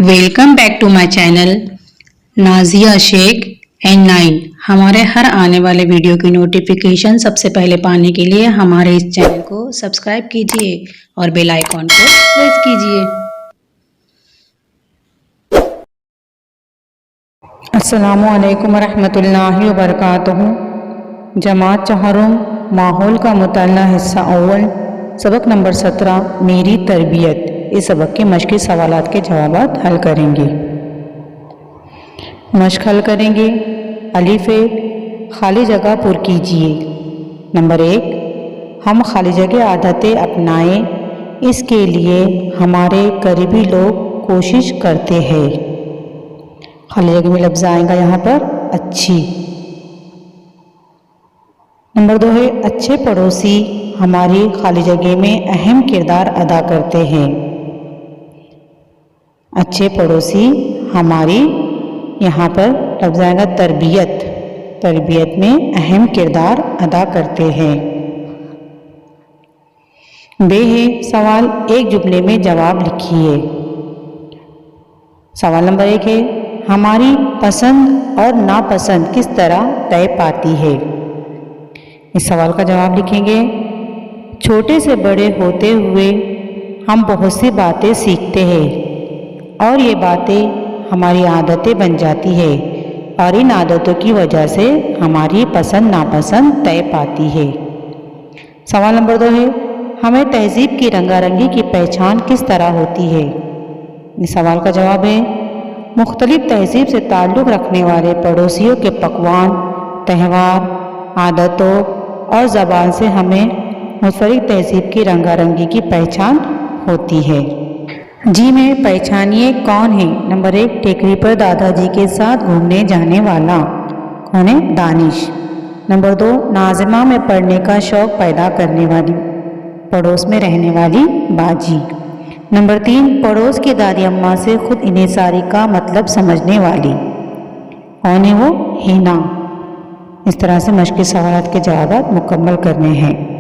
Welcome back to my channel Nazia Sheikh N9। हमारे हर आने वाले वीडियो की नोटिफिकेशन सबसे पहले पाने के लिए हमारे इस चैनल को सब्सक्राइब कीजिए और बेल आइकॉन को प्रेस कीजिए। अस्सलामु अलैकुम रहमतुल्लाहि व बरकातुहू। जमात चहारुम माहौल का मुताला हिस्सा अव्वल सबक नंबर 17 मेरी तरबियत। इस सबक के मश्क़ी सवालात के जवाबात हल करेंगे। मश्क हल करेंगे। अलिफ खाली जगह पुर कीजिए। नंबर 1, हम खाली जगह आदतें अपनाएं, इसके लिए हमारे करीबी लोग कोशिश करते हैं। खाली जगह में लफ्ज़ आएगा यहाँ पर अच्छी। नंबर 2 है अच्छे पड़ोसी हमारी खाली जगह में अहम किरदार अदा करते हैं। अच्छे पड़ोसी हमारी, यहाँ पर लफ्ज़ आएगा तरबियत, तरबियत में अहम किरदार अदा करते हैं। बे है सवाल, एक जुमले में जवाब लिखिए। सवाल नंबर 1 है हमारी पसंद और नापसंद किस तरह तय पाती है। इस सवाल का जवाब लिखेंगे। छोटे से बड़े होते हुए हम बहुत सी बातें सीखते हैं और ये बातें हमारी आदतें बन जाती है और इन आदतों की वजह से हमारी पसंद नापसंद तय पाती है। सवाल नंबर 2 है हमें तहज़ीब की रंगारंगी की पहचान किस तरह होती है। इस सवाल का जवाब है मुख्तलिफ तहज़ीब से ताल्लुक़ रखने वाले पड़ोसियों के पकवान, त्यौहार, आदतों और ज़बान से हमें मुख्तलिफ तहज़ीब की रंगारंगी की पहचान होती है। जी में पहचानिए कौन है। नंबर 1, टेकरी पर दादाजी के साथ घूमने जाने वाला। कौन है? दानिश। नंबर 2, नाज़िमा में पढ़ने का शौक़ पैदा करने वाली, पड़ोस में रहने वाली बाजी। नंबर 3, पड़ोस की दादी अम्मा से खुद इन्हिसारी का मतलब समझने वाली। कौन है वो? हीना। इस तरह से मश्क़ी सवालात के जवाब मुकम्मल करने हैं।